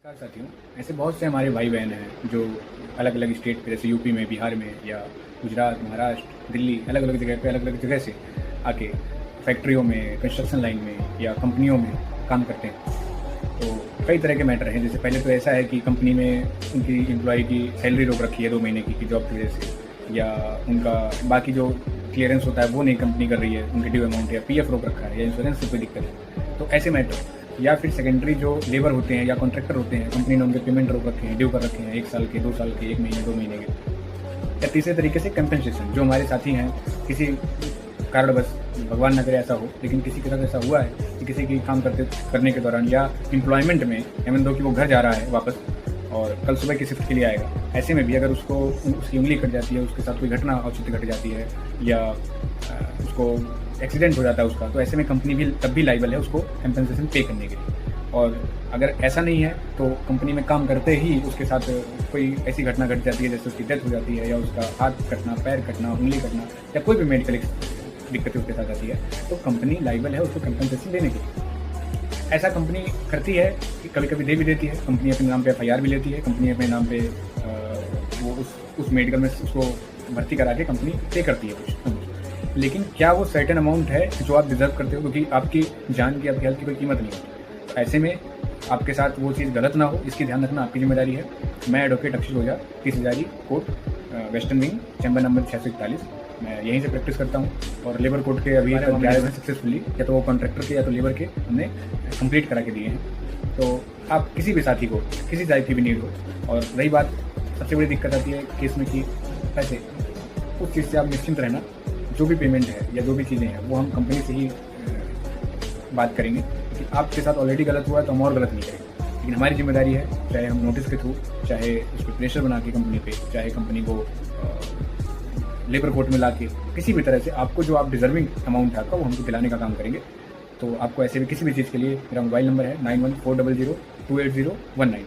नमस्कार साथियों। ऐसे बहुत से हमारे भाई बहन हैं जो अलग अलग स्टेट पे, जैसे यूपी में, बिहार में या गुजरात, महाराष्ट्र, दिल्ली, अलग अलग जगह पे, अलग अलग जगह से आके फैक्ट्रियों में, कंस्ट्रक्शन लाइन में या कंपनियों में काम करते हैं। तो कई तरह के मैटर हैं। जैसे पहले तो ऐसा है कि कंपनी में उनकी एम्प्लॉय की सैलरी रोक रखी है 2 महीने की जॉब की वजह से, या उनका बाकी जो क्लियरेंस होता है वो नहीं कंपनी कर रही है, उनके ड्यू अमाउंट या पीएफ रोक रखा है या इंश्योरेंस से कोई दिक्कत है। तो ऐसे मैटर, या फिर सेकेंडरी जो लेबर होते हैं या कॉन्ट्रैक्टर होते हैं, कंपनी ने उनके पेमेंट रोक रखे हैं, ड्यू कर रखे हैं 1 साल के, 2 साल के, 1 महीने, 2 महीने के। या तीसरे तरीके से कंपनसेशन, जो हमारे साथी हैं किसी कारणवश, भगवान न करे ऐसा हो, लेकिन किसी के साथ ऐसा हुआ है कि किसी की काम करने के दौरान या एम्प्लॉयमेंट में, इवन दो कि वो घर जा रहा है वापस और कल सुबह की शिफ्ट के लिए आएगा, ऐसे में भी अगर उसकी उंगली कट जाती है, उसके साथ कोई घटना औचित्य घट जाती है या उसको एक्सीडेंट हो जाता है उसका, तो ऐसे में कंपनी भी तब भी लाइबल है उसको कंपनसेशन पे करने के लिए। और अगर ऐसा नहीं है तो कंपनी में काम करते ही उसके साथ कोई ऐसी घटना घट जाती है, जैसे उसकी डेथ हो जाती है या उसका हाथ कटना, पैर कटना, उंगली कटना या कोई भी मेडिकल दिक्कतें उसके साथ आती है, तो कंपनी लाइबल है उसको कंपनसेशन देने के लिए। ऐसा कंपनी करती है कि कभी कभी दे भी देती है। कंपनी अपने नाम पे FIR भी लेती है, कंपनी अपने नाम पे वो उस मेडिकल में उसको भर्ती करा के कंपनी पे करती है कुछ। लेकिन क्या वो सर्टेन अमाउंट है जो आप डिजर्व करते हो? क्योंकि आपकी जान की, आपकी हेल्थ की कोई कीमत नहीं है। ऐसे में आपके साथ वो चीज़ गलत ना हो, इसकी ध्यान रखना आपकी जिम्मेदारी है। मैं एडवोकेट अक्षित ओझा, 30 Hazari court, western wing, chamber number 641। मैं यहीं से प्रैक्टिस करता हूँ और लेबर कोर्ट के अभी तक गए हैं सक्सेसफुली, या तो वो कॉन्ट्रैक्टर के या तो लेबर के हमने कंप्लीट करा के दिए हैं। तो आप किसी भी साथी को किसी टाइप की भी नीड हो, और रही बात सबसे बड़ी दिक्कत आती है केस में कि पैसे, उस चीज़ से आप निश्चिंत रहना। जो भी पेमेंट है या जो भी चीज़ें हैं वो हम कंपनी से ही बात करेंगे कि आपके साथ ऑलरेडी गलत हुआ है तो हम और गलत नहीं करेंगे। लेकिन हमारी जिम्मेदारी है, चाहे हम नोटिस के थ्रू, चाहे उस पर प्रेशर बना के कंपनी पे, चाहे कंपनी को लेबर कोर्ट में ला के, किसी भी तरह से आपको जो आप डिजर्विंग अमाउंट है आपका वो हमको दिलाने का काम करेंगे। तो आपको ऐसे भी किसी भी चीज़ के लिए मेरा मोबाइल नंबर है 9140028019।